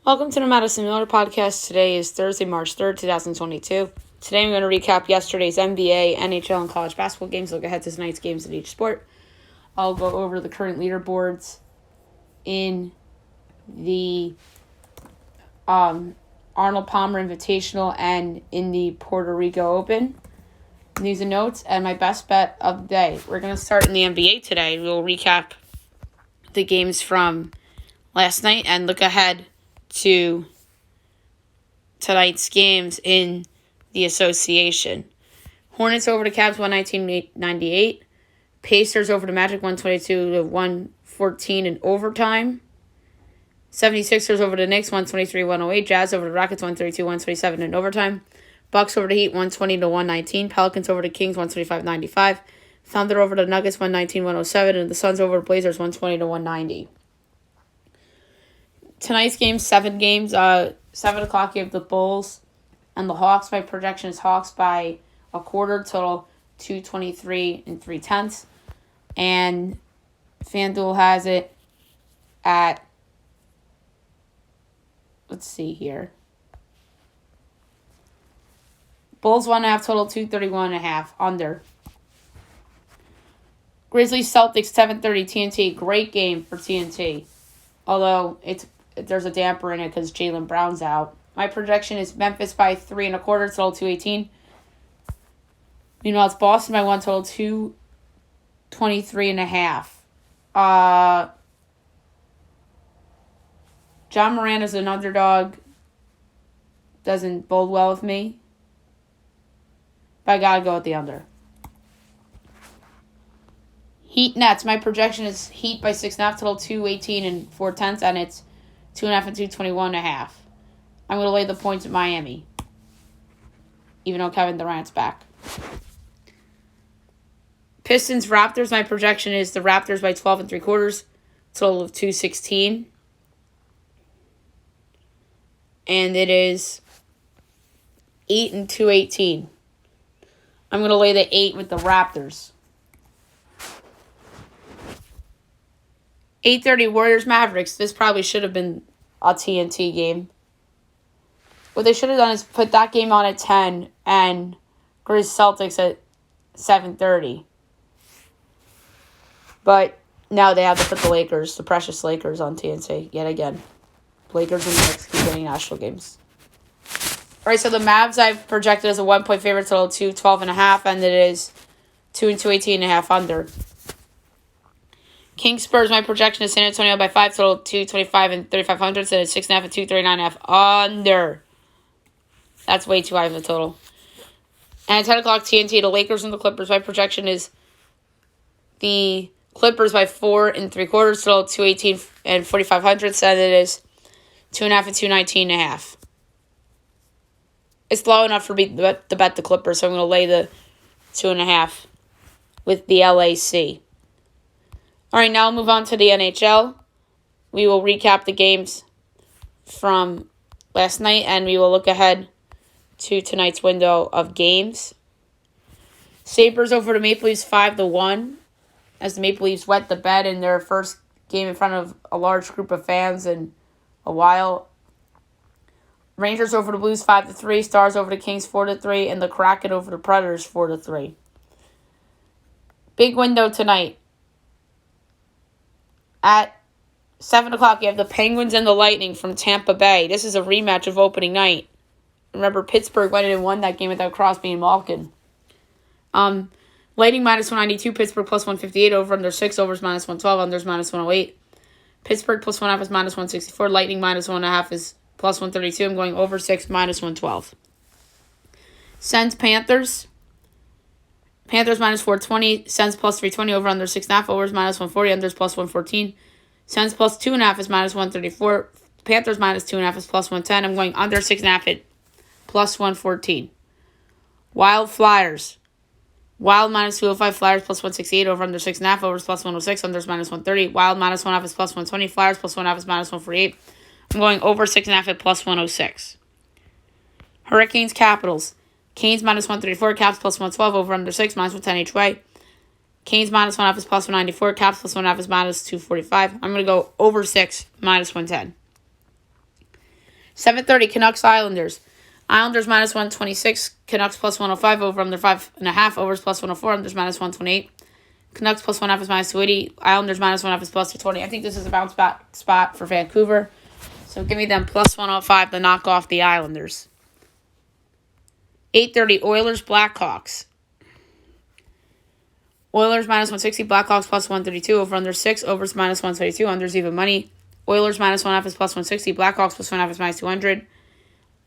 Welcome to the Madison Miller Podcast. Today is Thursday, March 3rd, 2022. Today I'm going to recap yesterday's NBA, NHL, and college basketball games. Look ahead to tonight's games in each sport. I'll go over the current leaderboards in the Arnold Palmer Invitational and in the Puerto Rico Open. News and notes and my best bet of the day. We're going to start in the NBA today. We'll recap the games from last night and look ahead to tonight's games in the association. Hornets over the Cavs 119-98. Pacers over the Magic 122-114 in overtime. 76ers over the Knicks 123-108. Jazz over the Rockets 132-127 in overtime. Bucks over the Heat 120-119. Pelicans over the Kings 125-95. Thunder over the Nuggets 119-107. And the Suns over the Blazers 120-190. Tonight's game, 7 games. 7 o'clock, you have the Bulls and the Hawks. My projection is Hawks by a quarter, total 223 3/10. And FanDuel has it at, let's see here. Bulls 1.5, total 231.5, under. Grizzlies Celtics 7:30 TNT. Great game for TNT. Although there's a damper in it because Jaylen Brown's out. My projection is Memphis by 3.25, total 218. Meanwhile, it's Boston by 1, total 223.5. John Moran is an underdog. Doesn't bode well with me. But I gotta go with the under. Heat Nets. My projection is Heat by 6.5, total 218 4/10, and it's 2.5 and 221.5. I'm going to lay the points at Miami, even though Kevin Durant's back. Pistons Raptors. My projection is the Raptors by 12 3/4, total of 216, and it is 8 and 218. I'm going to lay the 8 with the Raptors. 8:30 Warriors Mavericks. This probably should have been a TNT game. What they should have done is put that game on at 10 and Grizz Celtics at 7:30. But now they have to put the precious Lakers, on TNT yet again. Lakers and the Knicks keep getting national games. All right, so the Mavs I've projected as a 1-point favorite, total 212.5, and it is 2 and 218.5 under. Kings Spurs, my projection is San Antonio by 5, total 225 and 3,500, so it's 6.5 and 239.5 under. That's way too high of a total. And at 10 o'clock TNT, the Lakers and the Clippers, my projection is the Clippers by 4 3/4, total 218 and 4,500, so it is 2.5 and 219.5. It's low enough for me to bet the Clippers, so I'm going to lay the 2.5 with the LAC. All right, now I'll move on to the NHL. We will recap the games from last night, and we will look ahead to tonight's window of games. Sabres over the Maple Leafs 5-1, as the Maple Leafs wet the bed in their first game in front of a large group of fans in a while. Rangers over the Blues 5-3, Stars over the Kings 4-3, and the Kraken over the Predators 4-3. Big window tonight. At 7 o'clock, you have the Penguins and the Lightning from Tampa Bay. This is a rematch of opening night. Remember, Pittsburgh went in and won that game without Crosby and Malkin. Lightning minus 192, Pittsburgh plus 158, over under 6, overs minus 112, unders minus 108. Pittsburgh plus 1.5 is minus 164, Lightning minus 1.5 is plus 132. I'm going over 6, minus 112. Sens Panthers. Panthers minus 420, Sens plus 320, over under 6.5, overs minus 140, unders plus 114. Sens plus 2.5 is minus 134. Panthers minus 2.5 is plus 110. I'm going under 6.5 at plus 114. Wild Flyers. Wild minus 205, Flyers plus 168, over under 6.5, overs plus 106, unders minus 130. Wild minus 1.5 is plus 120, Flyers plus 1.5 is minus 148. I'm going over 6.5 at plus 106. Hurricanes Capitals. Canes minus 134, Caps plus 112, over under 6, minus 110 each way. Canes minus 1.5 is plus 194. Caps plus 1.5 is minus 245. I'm going to go over 6, minus 110. 7:30, Canucks Islanders. Islanders minus 126, Canucks plus 105, over under 5.5, overs plus 104, unders minus 128. Canucks plus 1.5 is minus 280, Islanders minus 1.5 is plus 220. I think this is a bounce back spot for Vancouver. So give me them plus 105 to knock off the Islanders. 8:30, Oilers Blackhawks. Oilers minus 160, Blackhawks plus 132, over under 6, overs minus 132, unders even money. Oilers minus 1.5 is plus 160, Blackhawks plus 1.5 is minus 200.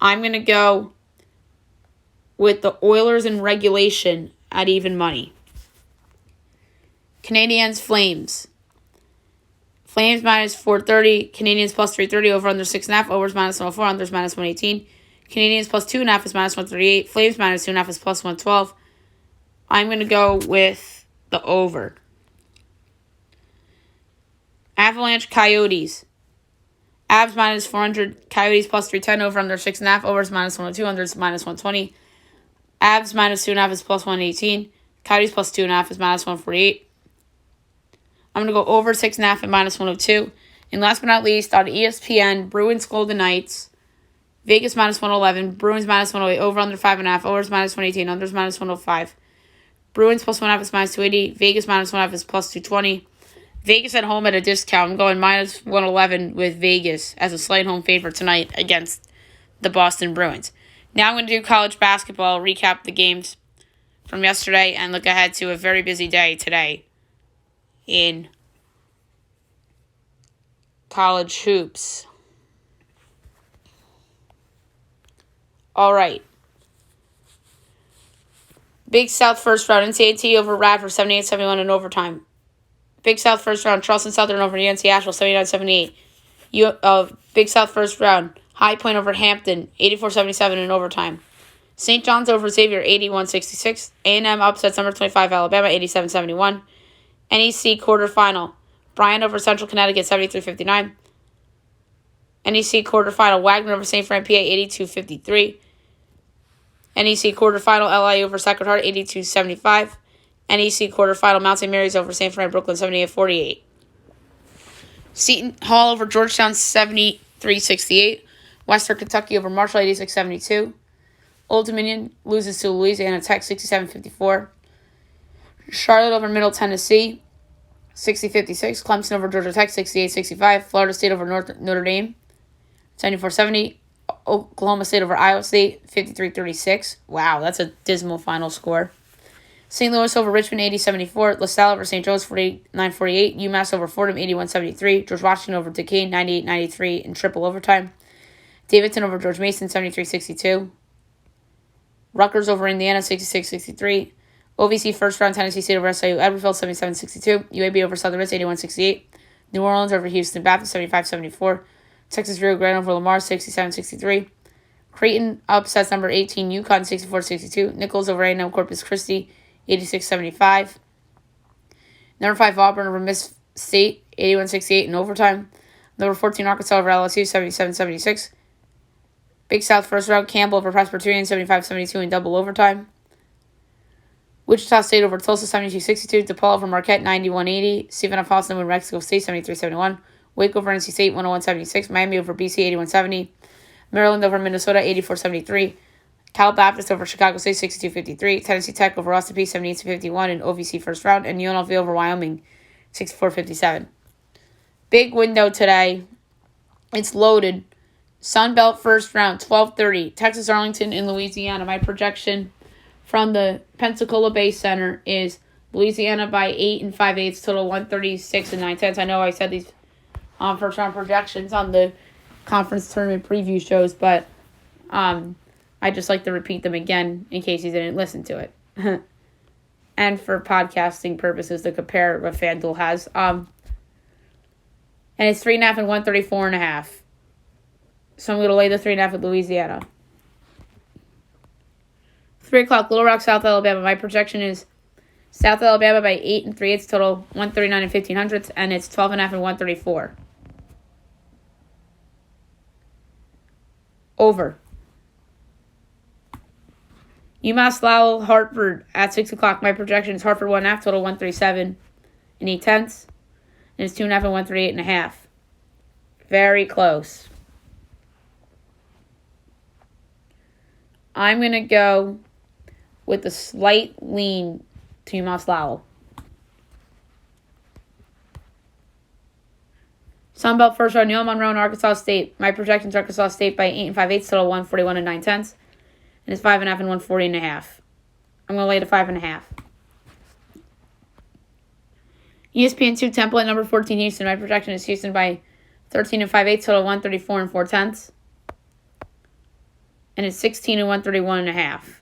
I'm going to go with the Oilers in regulation at even money. Canadiens Flames. Flames minus 430, Canadiens plus 330, over under 6.5, overs minus 104, unders minus 118. Canadiens plus 2.5 is minus 138, Flames minus 2.5 is plus 112. I'm going to go with the over. Avalanche Coyotes. Avs minus 400, Coyotes plus 310, over under 6.5, overs minus 102, unders minus 120. Avs minus 2.5 is plus 118. Coyotes plus 2.5 is minus 148. I'm going to go over 6.5 and minus 102. And last but not least, on ESPN, Bruins Golden Knights. Vegas minus 111, Bruins minus 108, over under 5.5, overs minus 118, unders minus 105. Bruins plus 1.5 is minus 280. Vegas minus 1.5 is plus 220. Vegas at home at a discount. I'm going minus 111 with Vegas as a slight home favorite tonight against the Boston Bruins. Now I'm going to do college basketball, recap the games from yesterday, and look ahead to a very busy day today in college hoops. All right. Big South first round, NCAA over Radford 78-71 in overtime. Big South first round, Charleston Southern over Yancey Asheville 79-78. Big South first round, High Point over Hampton 84-77 in overtime. St. John's over Xavier 81-66. A&M upsets number 25 Alabama 87-71. NEC quarterfinal, Bryant over Central Connecticut 73-59. NEC quarterfinal, Wagner over St. Fran PA 82-53. NEC quarterfinal, LI over Sacred Heart 82-75. NEC quarterfinal, Mount St. Mary's over St. Fran Brooklyn 78-48. Seton Hall over Georgetown 73-68. Western Kentucky over Marshall 86-72. Old Dominion loses to Louisiana Tech 67-54. Charlotte over Middle Tennessee 60-56. Clemson over Georgia Tech 68-65. Florida State over Notre Dame 74-70. Oklahoma State over Iowa State 53-36. Wow, that's a dismal final score. St. Louis over Richmond 80-74. LaSalle over St. Joe's 49-48. UMass over Fordham 81-73. George Washington over Duquesne 98-93 in triple overtime. Davidson over George Mason 73-62. Rutgers over Indiana 66-63. OVC first round, Tennessee State over SIU Edwardsville 77-62. UAB over Southern Miss 81-68. New Orleans over Houston Baptist 75-74. Texas Rio Grande over Lamar 67-63. Creighton upsets number 18 UConn 64-62. Nichols over A&M Corpus Christi 86-75. Number 5 Auburn over Miss State 81-68 in overtime. Number 14 Arkansas over LSU 77-76. Big South first round, Campbell over Presbyterian 75-72 in double overtime. Wichita State over Tulsa 72-62. DePaul over Marquette 91-80. Stephen F. Austin over New Mexico State 73-71. Wake over NC State 101-76. Miami over BC 81-70. Maryland over Minnesota 84-73. Cal Baptist over Chicago State 62-53. Tennessee Tech over Austin Peay 78-51 in OVC first round. And UNLV over Wyoming 64-57. Big window today. It's loaded. Sun Belt first round 12:30. Texas Arlington in Louisiana. My projection from the Pensacola Bay Center is Louisiana by 8 5/8, total 136 9/10. I know I said these first round projections on the conference tournament preview shows, but I just like to repeat them again in case you didn't listen to it. And for podcasting purposes to compare what FanDuel has. And it's 3.5 and 134.5. So I'm going to lay the 3.5 with Louisiana. 3 o'clock, Little Rock, South Alabama. My projection is South Alabama by 8 3/8, total 139 1500, and it's 12.5 and 134. Over. UMass Lowell, Hartford at 6 o'clock. My projection is Hartford 1.5, total 137 8/10, and it's 2.5 and 138.5. Very close. I'm going to go with a slight lean to Maslowell. Sunbelt first round, Neil Monroe and Arkansas State. My projections: Arkansas State by 8 5/8, total 141 9/10, and it's 5.5 and 140 1/2. I'm going to lay the 5.5. ESPN 2 Temple at number 14 Houston. My projection is Houston by 13 5/8, total 134 4/10, and it's 16 and 131 1/2.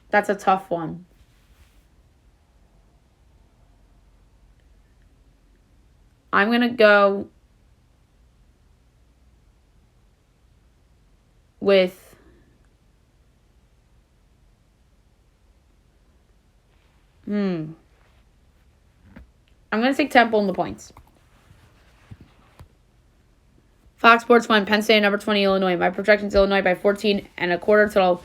That's a tough one. I'm going to go with I'm going to take Temple in the points. Fox Sports 1, Penn State, number 20, Illinois. My projections: Illinois by 14 1/4, total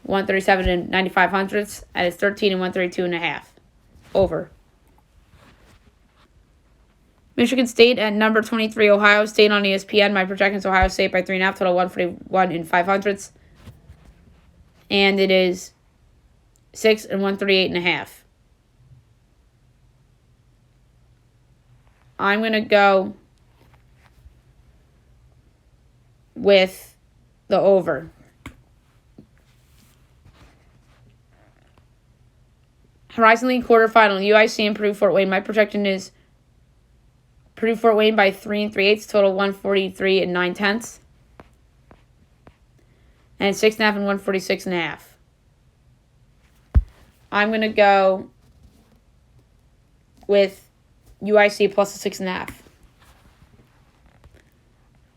137 and 95 hundredths, and it's 13 and 132 1/2. Over. Michigan State at number 23, Ohio State on ESPN. My projections: Ohio State by 3.5, total 141 and 5 hundredths, and it is 6 and 138 1/2. I'm going to go with the over. Horizon League quarterfinal, UIC and Purdue Fort Wayne. My projection is Purdue Fort Wayne by 3 3/8, total 143 and 9/10, and it's 6.5 and 146 1/2. I'm going to go with UIC plus a 6.5.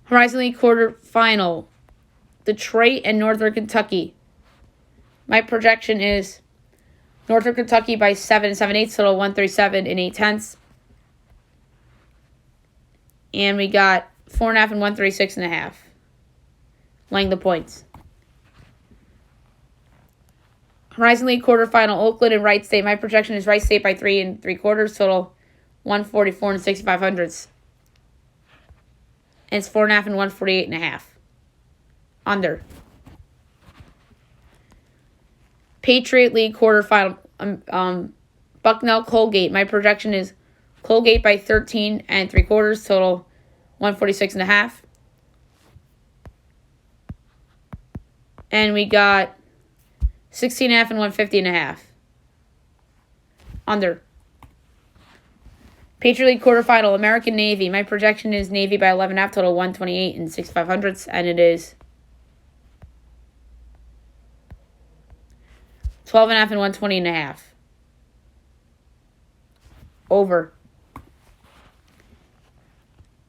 Horizon League quarterfinal, Detroit and Northern Kentucky. My projection is Northern Kentucky by 7 7/8, total 137 and 8/10. And we got 4.5 and 136 1/2. Laying the points. Horizon League quarterfinal, Oakland and Wright State. My projection is Wright State by 3 3/4, total 144 and 65 hundredths. And it's 4.5 and 148 1/2. Under. Patriot League quarterfinal, Bucknell Colgate. My projection is Colgate by 13 3/4, total 146 1/2. And we got 16.5 and 150 1/2. Under. Patriot League quarterfinal, American Navy. My projection is Navy by 11.5, total 128 and 65 hundredths, and it is 12.5 and 120 1/2. Over.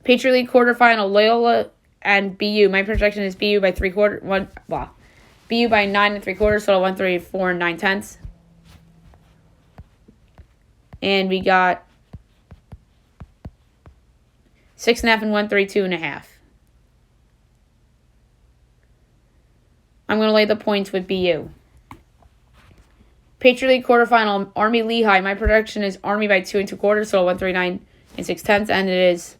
Patriot League quarterfinal, Loyola and BU. My projection is BU by BU by 9 3/4, total 134 and 9/10. And we got 6.5 and 132 1/2. I'm going to lay the points with BU. Patriot League quarterfinal, Army Lehigh. My projection is Army by 2 2/4, total 139 and 6/10, and it is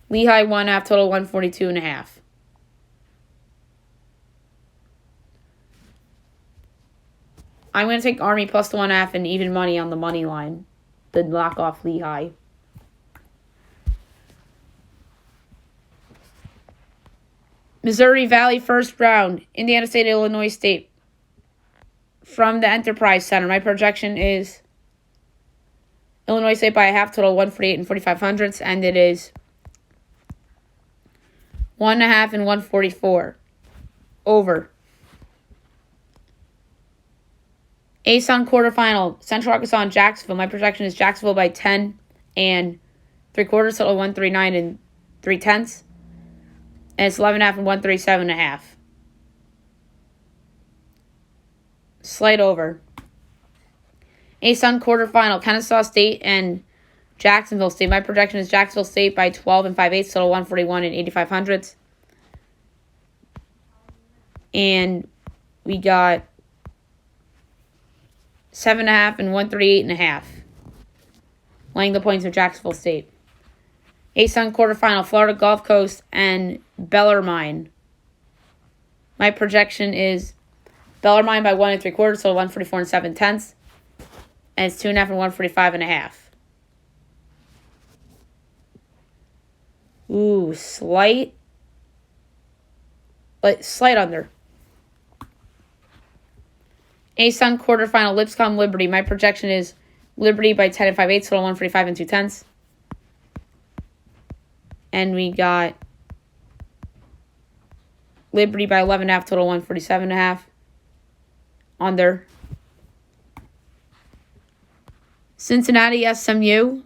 Lehigh 1.5, total 142 1/2. I'm going to take Army plus the 1.5 and even money on the money line. The lock off Lehigh. Missouri Valley first round, Indiana State, Illinois State. From the Enterprise Center, my projection is Illinois State by 1/2, total 148 and 45 hundredths, and it is 1.5 and 144. Over. ASUN quarterfinal, Central Arkansas and Jacksonville. My projection is Jacksonville by 10 3/4, total 139 and 3/10. And it's 11.5 and 137 1/2. Slight over. ASUN quarterfinal, Kennesaw State and Jacksonville State. My projection is Jacksonville State by 12 5/8, total 141 and 85 hundredths. And we got 7.5 and 138 1/2. Laying the points of Jacksonville State. ASUN quarterfinal, Florida Gulf Coast and Bellarmine. My projection is Bellarmine by 1 3/4, so 144 7/10. And it's 2.5 and 145 1/2. Ooh, slight under. ASUN quarterfinal, Lipscomb Liberty. My projection is Liberty by 10 and 5/8, total 145 and 2/10. And we got Liberty by 11.5, total 147 1/2. Under. Cincinnati SMU.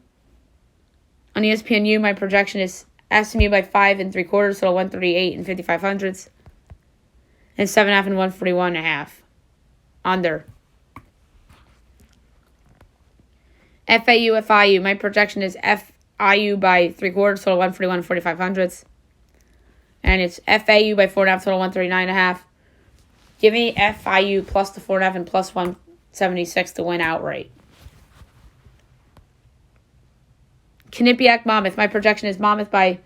On ESPNU, my projection is SMU by 5 3/4, total 138 and 55 hundredths. And 7.5 and 141 1/2. Under. FAU FIU, my projection is FIU by 3/4, total 141 and 45 hundredths. And it's FAU by 4.5, total 139 1/2. Give me FIU plus the 4.5 and plus 176 to win outright. Quinnipiac Monmouth, my projection is Monmouth by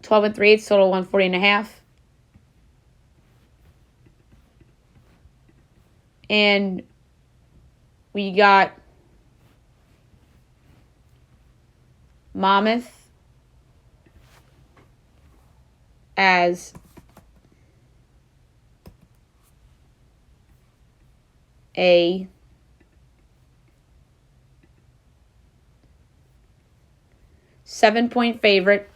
12 3/8, total 140 1/2. And we got Monmouth as a 7-point favorite,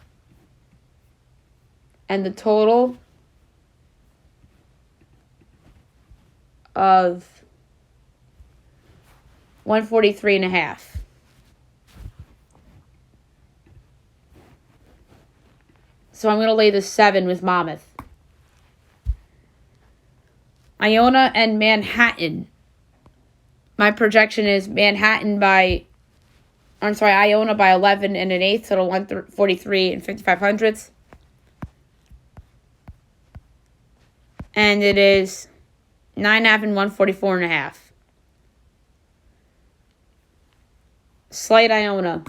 and the total of 143 1/2. So I'm going to lay the 7 with Monmouth. Iona and Manhattan. My projection is Iona by 11 1/8, total 143 and 55 hundredths. And it is 9.5 and 144 1/2. Slight Iona.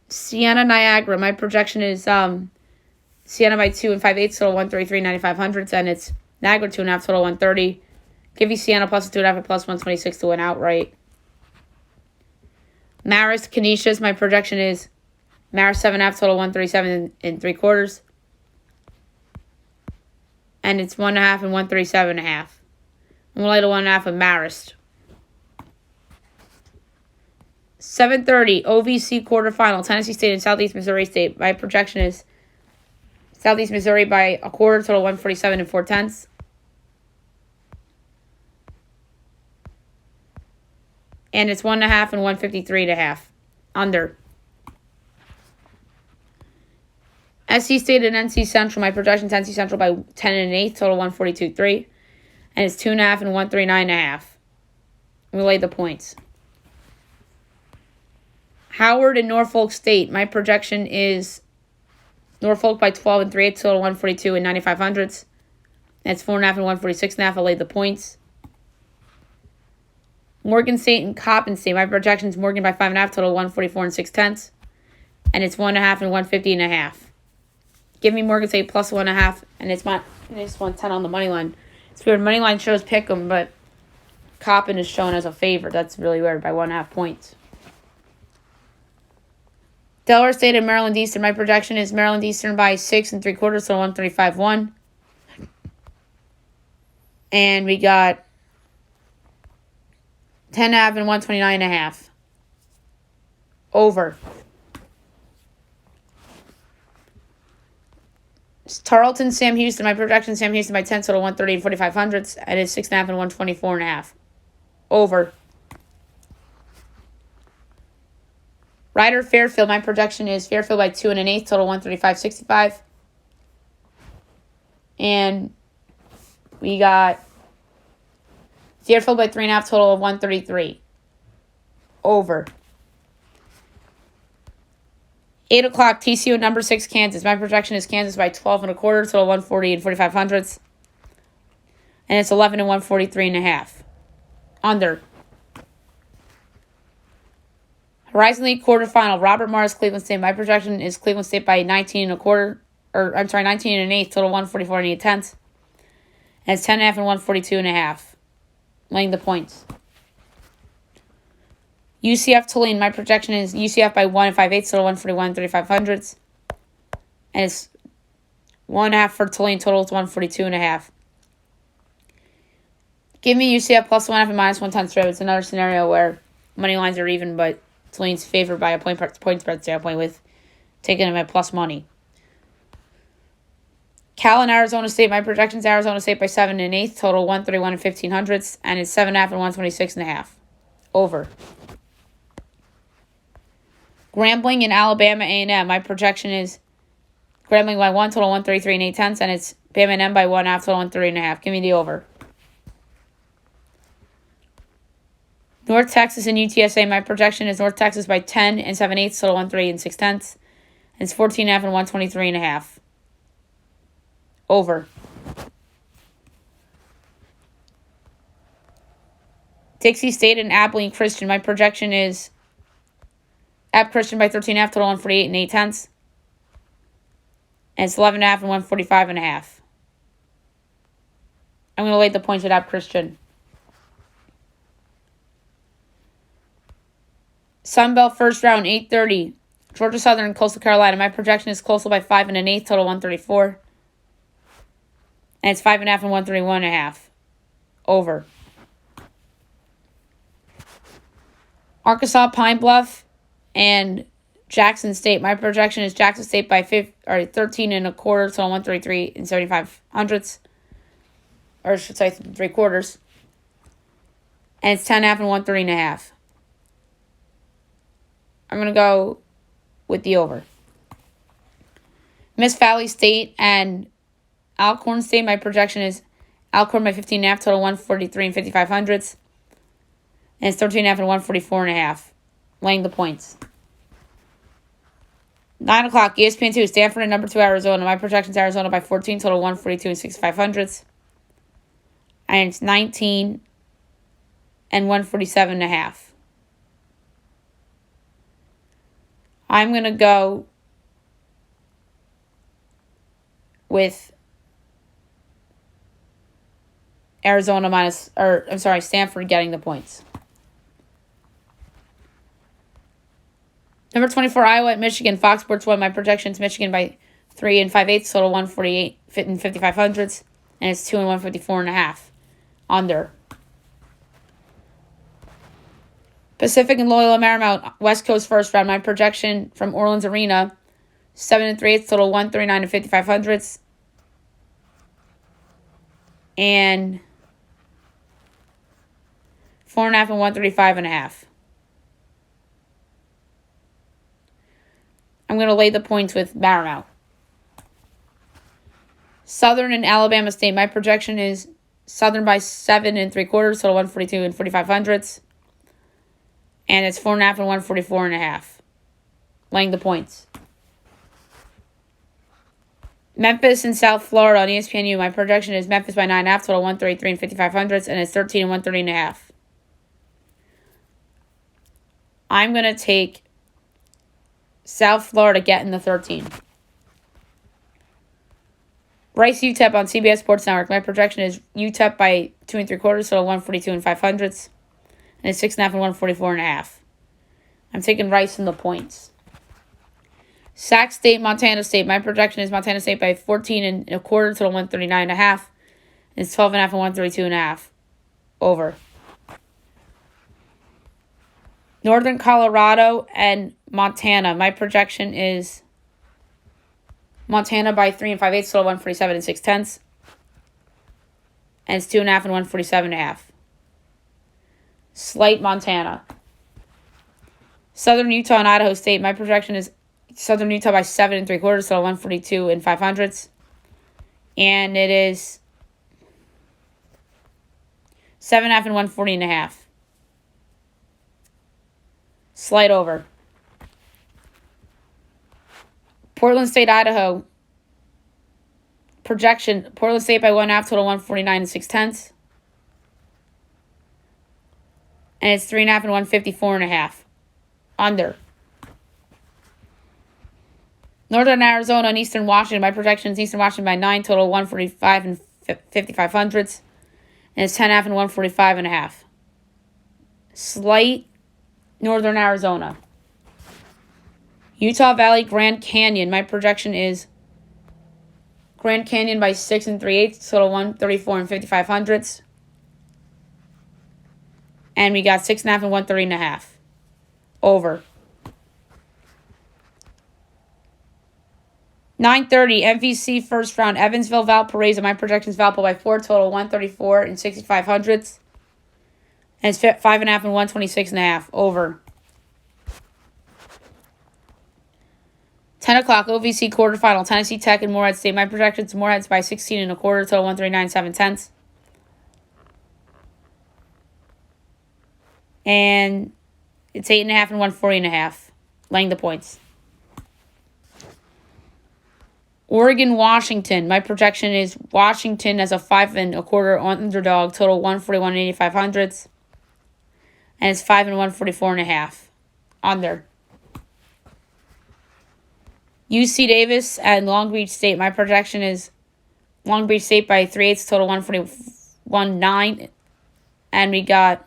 Siena Niagara. My projection is Siena by 2 5/8, total 133 95 hundredths, and it's Niagara 2.5, total 130. Give you Siena plus 2.5 and plus 126 to win outright. Marist Canisius. My projection is Marist 7.5, total 137 3/4. And it's 1.5 and 137 1/2. I'm going to lay the 1.5 of Marist. 7:30 OVC quarterfinal, Tennessee State and Southeast Missouri State. My projection is Southeast Missouri by 1/4, total 147 and 4/10. And it's 1.5 and 153 1/2. Under. SC State and NC Central. My projection is NC Central by 10 1/8, total 142 3. And it's 2.5 and 139 1/2. We lay the points. Howard and Norfolk State. My projection is Norfolk by 12 3/8, total 142 and 95 hundredths. That's 4.5 and 146 1/2. I laid the points. Morgan State and Coppin State. My projection is Morgan by 5.5, total 144 and 6/10. And it's 1.5 and 150 1/2. Give me Morgan State plus 1.5, and it's 110 on the money line. It's weird. Money line shows pick 'em, but Coppin is shown as a favorite. That's really weird by 1.5 points. Delaware State and Maryland Eastern. My projection is Maryland Eastern by 6 3/4, so 135 1. And we got 10.5 and 129 1/2. Over. Tarleton Sam Houston. My projection Sam Houston by 10, total 130 and 45 hundredths. And it's 6.5 and 124 1/2. Over. Ryder Fairfield. My projection is Fairfield by 2 1/8, total 135 65. And we got Fairfield by 3.5, total of 133. Over. 8 o'clock, TCU number 6, Kansas. My projection is Kansas by 12 1/4, total 140 and 45 hundredths. And it's 11 and 143 1/2. Under. Horizon League quarterfinal, Robert Morris, Cleveland State. My projection is Cleveland State by 19 and a quarter, 19 and an eighth, total 144 and 8/10. And it's 10.5 and 142 and a half. Laying the points. UCF Tulane, my projection is UCF by 1 and 5/8, total 141 and 35/100. And it's 1.5 for Tulane, total is 142 and a half. Give me UCF plus 1.5 and minus 110 spread. It's another scenario where money lines are even, but Tulane's favored by a point spread standpoint with taking them at plus money. Cal and Arizona State, my projection is Arizona State by 7 and 8, total 131 and 15/100, and it's 7.5 and 126 and a half. Over. Grambling and Alabama A&M, my projection is Grambling by 1, total 133 and 8/10, and it's Bama and M by 1.5, total 130 and a half. Give me the over. North Texas and UTSA, my projection is North Texas by 10 and 7/8, total 130 and 6/10, and it's 14.5 and 123 and a half. Over. Dixie State and Abilene Christian, my projection is App Christian by 13.5, total 148 and 8/10. And it's 11.5 and 145 and a half. I'm going to lay the points at App Christian. Sunbelt first round, 8:30. Georgia Southern and Coastal Carolina. My projection is Coastal by 5 and an 8, total 134. And it's 5.5 and 131 and a half. Over. Arkansas, Pine Bluff, and Jackson State. My projection is Jackson State by 13 and a quarter, total 133 and 75/100. Or I should say 3/4. And it's 10.5 and 130 and a half. I'm going to go with the over. Miss Valley State and Alcorn State. My projection is Alcorn by 15.5, total 143 and 55/100. And it's 13.5 and 144 and a half. Laying the points. 9 o'clock, ESPN 2, Stanford and number 2, Arizona. My projection is Arizona by 14, total 142 and 65/100. And it's 19 and 147 and a half. I'm going to go with Stanford getting the points. Number 24, Iowa at Michigan. Fox Sports 1. My projection is Michigan by 3 and 5/8, total 148 and 55/100. And it's 2 and 154 and a half. Under. Pacific and Loyola Marymount, West Coast first round. My projection from Orleans Arena, 7 and 3/8, total 139 and 55/100. And 4.5 and 135 and a half. I'm going to lay the points with Marymount. Southern and Alabama State. My projection is Southern by 7 and 3/4, total 142 and 45/100. And it's 4.5 and 144 and a half. Laying the points. Memphis and South Florida on ESPNU. My projection is Memphis by 9.5, total 133 and 55/100, and it's 13 and 130 and a half. I'm going to take South Florida getting the 13. Rice UTEP on CBS Sports Network. My projection is UTEP by 2 and 3/4, total 142 and 5/100. And it's 6.5 and 144 and a half. I'm taking Rice in the points. Sac State, Montana State. My projection is Montana State by 14 and a quarter, total 139 and a half. And it's 12.5 and 132 and a half. Over. Northern Colorado and Montana. My projection is Montana by 3 and 5/8, total 147 and 6/10. And it's 2.5 and 147 and a half. Slight Montana. Southern Utah and Idaho State. My projection is Southern Utah by 7 and 3/4, so 142 and 5/100. And it is 7.5 and 140 and a half. Slight over. Portland State, Idaho. Projection, Portland State by 1.5, total 149 and 6/10. And it's 3.5 and 154 and a half. Under. Northern Arizona and Eastern Washington. My projection is Eastern Washington by 9, total 145 and 55 hundredths. And it's 10.5 and 145.5. Slight Northern Arizona. Utah Valley Grand Canyon. My projection is Grand Canyon by 6 and 3/8, total 134 and 55 hundredths. And we got 6.5 and 130.5. Over. 9:30 MVC first round. Evansville Valparaiso. My projection is Valpo by 4, total 134 and 65 hundredths. And it's 5.5 and 126.5. Over. 10 o'clock OVC quarterfinal. Tennessee Tech and Morehead State. My projection is Morehead's by 16 and a quarter, total 139 7/10. And it's 8.5 and 140.5. Laying the points. Oregon, Washington. My projection is Washington as a 5 and a quarter underdog, total 141 and 85 hundredths. And it's 5 and 144.5. Under. UC Davis and Long Beach State. My projection is Long Beach State by 3/8, total 141.9. And we got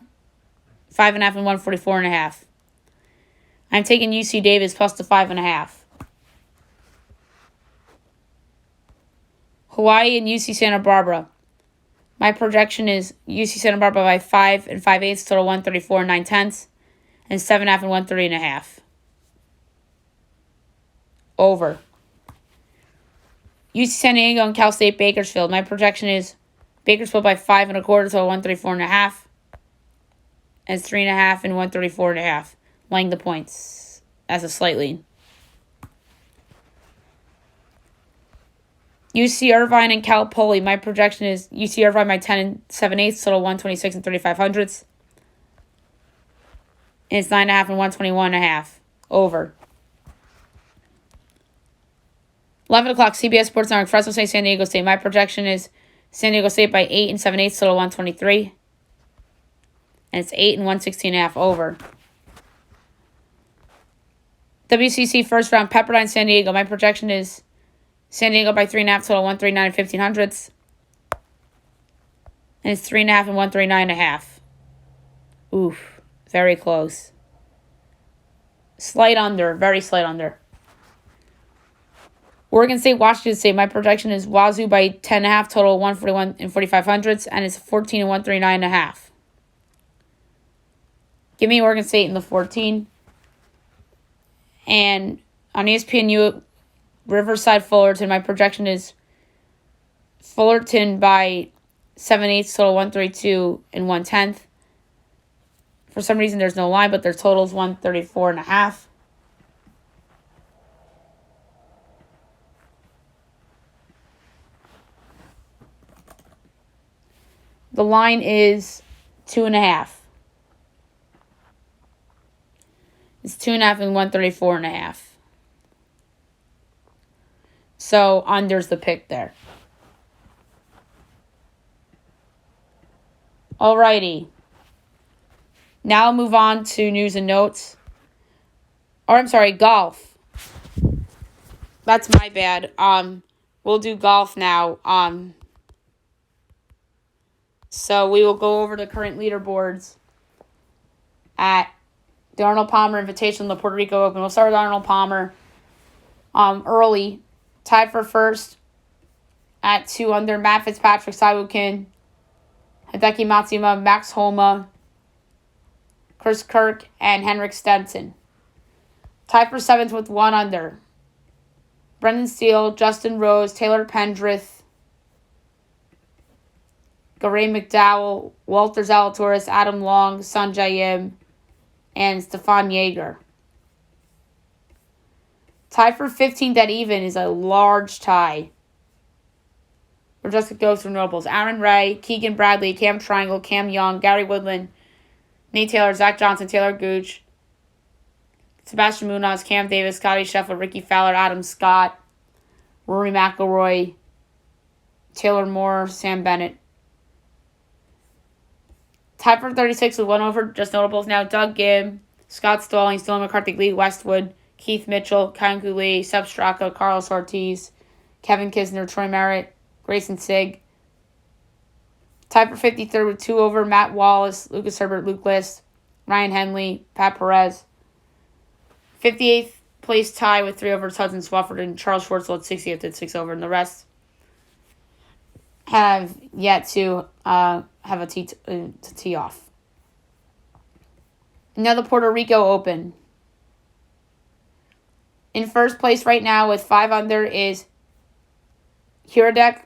5.5 and 144.5. I'm taking UC Davis plus the 5.5. Hawaii and UC Santa Barbara. My projection is UC Santa Barbara by 5 and 5/8, total 134 and 9/10. And 7.5 and 130.5. Over. UC San Diego and Cal State Bakersfield. My projection is Bakersfield by 5 and a quarter, total 134.5. And it's 3.5 and 134.5. Laying the points as a slight lead. UC Irvine and Cal Poly. My projection is UC Irvine by 10 and 7/8, total 126 and 35 hundredths. And it's 9.5 and 121.5. Over. 11 o'clock CBS Sports Network. Fresno State, San Diego State. My projection is San Diego State by 8 and 7/8, total 123. And it's 8 and 116.5. Over. WCC first round. Pepperdine, San Diego. My projection is San Diego by 3.5, total 139 and 15 hundredths. And it's 3.5 and 139.5. Oof. Very close. Slight under. Very slight under. Oregon State, Washington State. My projection is Wazoo by 10.5, total 141 and 45 hundredths. And it's 14 and 139.5. Give me Oregon State in the 14. And on ESPNU, Riverside Fullerton, my projection is Fullerton by 7/8, total 132 and 1/10. For some reason, there's no line, but their total is 134.5. The line is 2.5. It's 2.5 and 134.5. So, under's the pick there. Alrighty. Now I'll move on to news and notes. Or, I'm sorry, golf. That's my bad. We'll do golf now. So, we will go over the current leaderboards at the Arnold Palmer Invitational, the Puerto Rico Open. We'll start with Arnold Palmer. Early. Tied for first at 2 under. Matt Fitzpatrick, Siwoo Kim, Hideki Matsuyama, Max Homa, Chris Kirk, and Henrik Stenson. Tied for 7th with 1 under. Brendan Steele, Justin Rose, Taylor Pendrith, Garay McDowell, Walter Zalatoris, Adam Long, Sanjay Im, and Stefan Jaeger. Tied for 15th at even is a large tie. We're just going to go through notables. Aaron Ray, Keegan Bradley, Cam Triangle, Cam Young, Gary Woodland, Nate Taylor, Zach Johnson, Taylor Gooch, Sebastian Munoz, Cam Davis, Scotty Scheffler, Ricky Fowler, Adam Scott, Rory McIlroy, Taylor Moore, Sam Bennett. Tied for 36 with 1 over. Just notables now. Doug Gibb, Scott Stallings, Dylan McCarthy, Lee Westwood, Keith Mitchell, Kanku Lee, Seb Straka, Carlos Ortiz, Kevin Kisner, Troy Merritt, Grayson Sig. Tied for 53rd with 2 over, Matt Wallace, Lucas Herbert, Luke List, Ryan Henley, Pat Perez. 58th place tie with 3 over, Hudson Swafford and Charles Schwartzel at 60th at 6 over, and the rest have yet to have a tee off. Now the Puerto Rico Open. In first place right now with 5 under is Hradek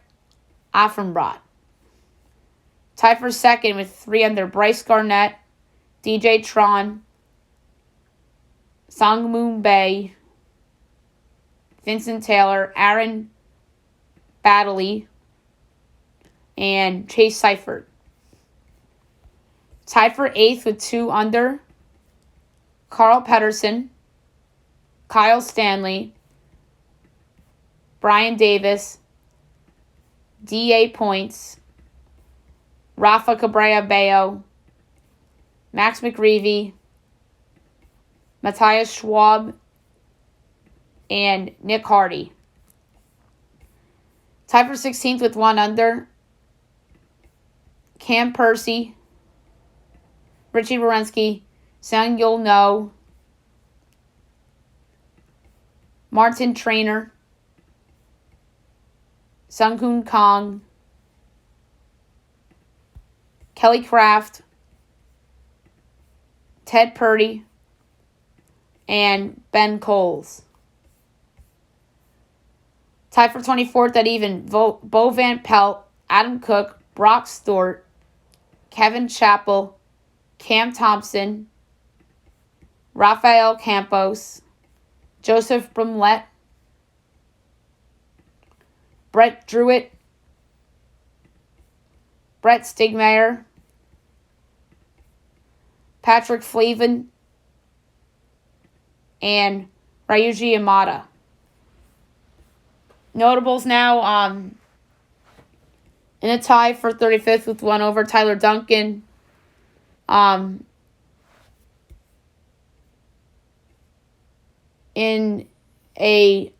Affenbrat. Tied for second with 3 under, Bryce Garnett, DJ Tron, Sangmoon Bae, Vincent Taylor, Aaron Baddeley, and Chase Seifert. Tied for 8th with 2 under, Carl Pedersen, Kyle Stanley, Brian Davis, D.A. Points, Rafa Cabrera Bello, Max McGreevy, Matthias Schwab, and Nick Hardy. Tied for 16th with 1 under, Cam Percy, Richie Werenski, Sang Yul No, Martin Trainer, Sung-Hoon Kong, Kelly Craft, Ted Purdy, and Ben Coles. Tied for 24th at even, Bo Van Pelt, Adam Cook, Brock Stewart, Kevin Chappell, Cam Thompson, Rafael Campos, Joseph Brumlett, Brett Druitt, Brett Stigmeyer, Patrick Flavin, and Ryuji Yamada. Notables now, in a tie for 35th with 1 over, Tyler Duncan, in a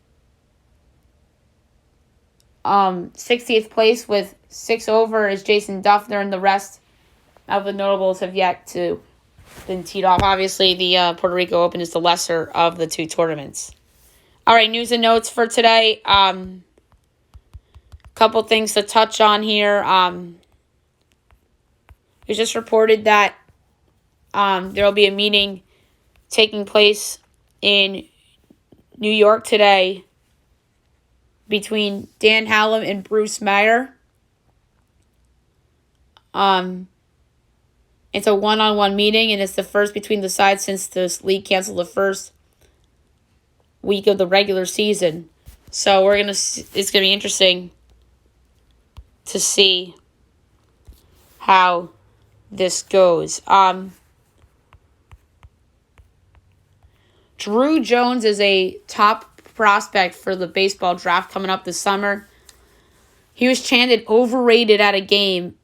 60th place with 6 over is Jason Duffner, and the rest of the notables have yet to been teed off. Obviously, the Puerto Rico Open is the lesser of the 2 tournaments. All right, news and notes for today. Couple things to touch on here. It was just reported that there will be a meeting taking place in New York today between Dan Hallam and Bruce Meyer. It's a one-on-one meeting, and it's the first between the sides since the league canceled the first week of the regular season. So it's gonna be interesting to see how this goes. Drew Jones is a top prospect for the baseball draft coming up this summer. He was chanted overrated at a game,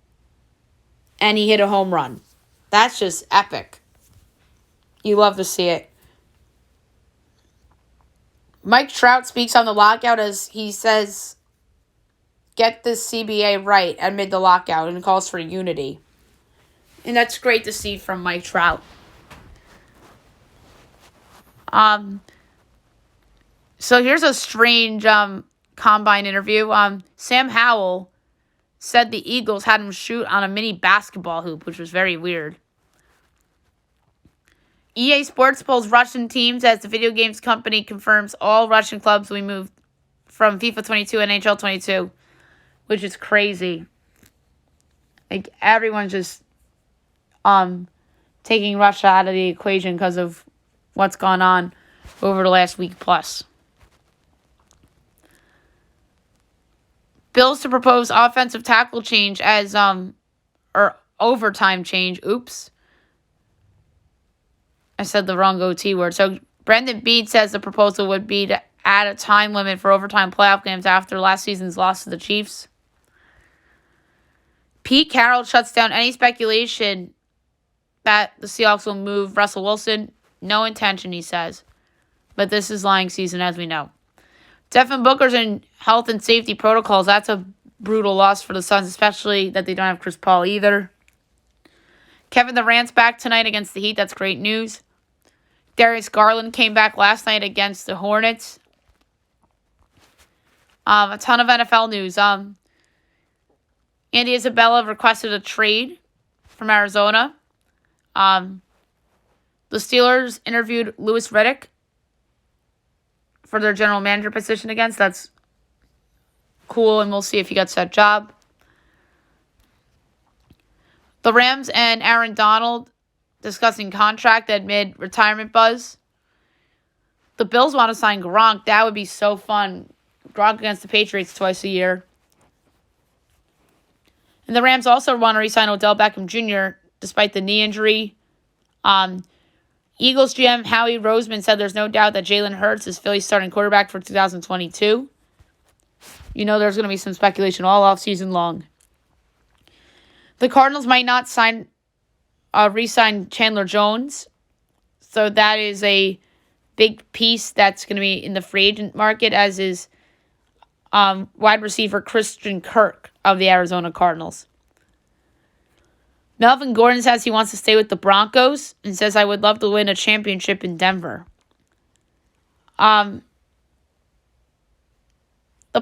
and he hit a home run. That's just epic. You love to see it. Mike Trout speaks on the lockout as he says, get this CBA right amid the lockout, and calls for unity. And that's great to see from Mike Trout. So here's a strange combine interview. Sam Howell said the Eagles had him shoot on a mini basketball hoop, which was very weird. EA Sports polls Russian teams as the video games company confirms all Russian clubs will be moved from FIFA 22 and NHL 22, which is crazy. Like, everyone's just taking Russia out of the equation because of what's gone on over the last week plus. Bills to propose offensive tackle change as or overtime change. Oops. I said the wrong OT word. So Brendan Beane says the proposal would be to add a time limit for overtime playoff games after last season's loss to the Chiefs. Pete Carroll shuts down any speculation that the Seahawks will move Russell Wilson. No intention, he says. But this is lying season, as we know. Devin Booker's in health and safety protocols. That's a brutal loss for the Suns, especially that they don't have Chris Paul either. Kevin Durant's back tonight against the Heat. That's great news. Darius Garland came back last night against the Hornets. A ton of NFL news. Andy Isabella requested a trade from Arizona. The Steelers interviewed Louis Riddick for their general manager position against. That's cool, and we'll see if he gets that job. The Rams and Aaron Donald discussing contract amid retirement buzz. The Bills want to sign Gronk. That would be so fun. Gronk against the Patriots twice a year. And the Rams also want to re-sign Odell Beckham Jr. despite the knee injury. Eagles GM Howie Roseman said there's no doubt that Jalen Hurts is Philly's starting quarterback for 2022. You know there's going to be some speculation all offseason long. The Cardinals might not re-sign Chandler Jones. So that is a big piece that's going to be in the free agent market, as is wide receiver Christian Kirk of the Arizona Cardinals. Melvin Gordon says he wants to stay with the Broncos and says, I would love to win a championship in Denver. The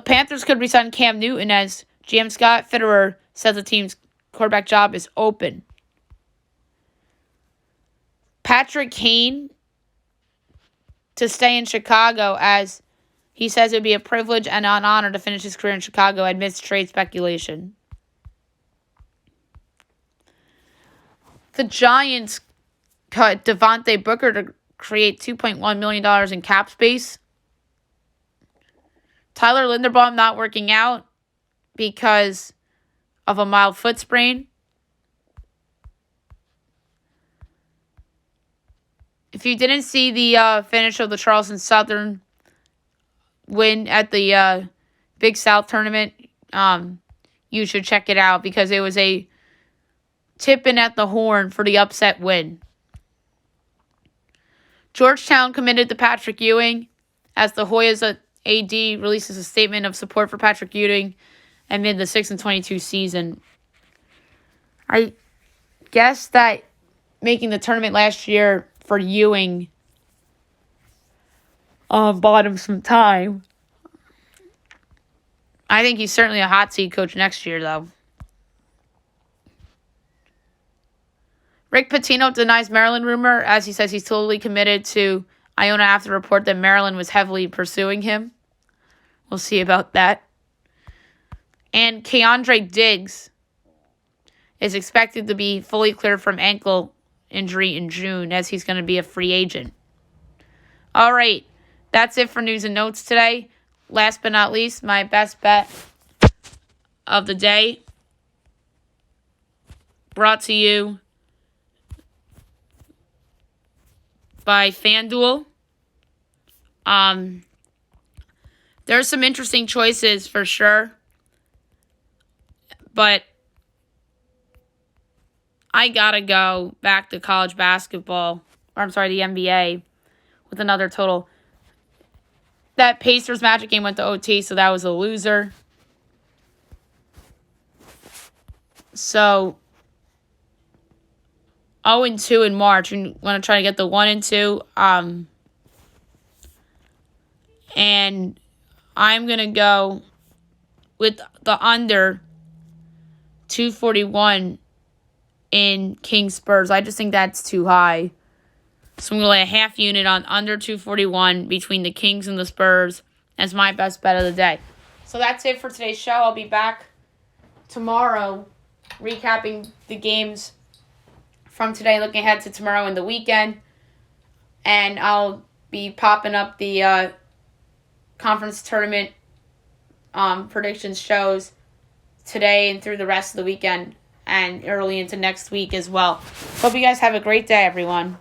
Panthers could resign Cam Newton, as GM Scott Fitterer says the team's quarterback job is open. Patrick Kane to stay in Chicago, as he says it would be a privilege and an honor to finish his career in Chicago amidst trade speculation. The Giants cut Devontae Booker to create $2.1 million in cap space. Tyler Linderbaum not working out because of a mild foot sprain. If you didn't see the finish of the Charleston Southern win at the Big South tournament, you should check it out because it was a tipping at the horn for the upset win. Georgetown committed to Patrick Ewing as the Hoyas AD releases a statement of support for Patrick Ewing amid the 6-22 season. I guess that making the tournament last year for Ewing bought him some time. I think he's certainly a hot seat coach next year, though. Rick Pitino denies Maryland rumor, as he says he's totally committed to Iona after the report that Maryland was heavily pursuing him. We'll see about that. And Keandre Diggs is expected to be fully cleared from ankle injury in June, as he's going to be a free agent. All right, that's it for news and notes today. Last but not least, my best bet of the day, brought to you by FanDuel. There's some interesting choices for sure, but I gotta go back to college basketball, the NBA, with another total. That Pacers Magic game went to OT, so that was a loser. So 0-2 in March. We want to try to get the 1-2. And I'm going to go with the under 241 in Kings Spurs. I just think that's too high. So I'm going to lay a half unit on under 241 between the Kings and the Spurs as my best bet of the day. So that's it for today's show. I'll be back tomorrow recapping the games from today, looking ahead to tomorrow and the weekend. And I'll be popping up the conference tournament predictions shows today and through the rest of the weekend and early into next week as well. Hope you guys have a great day, everyone.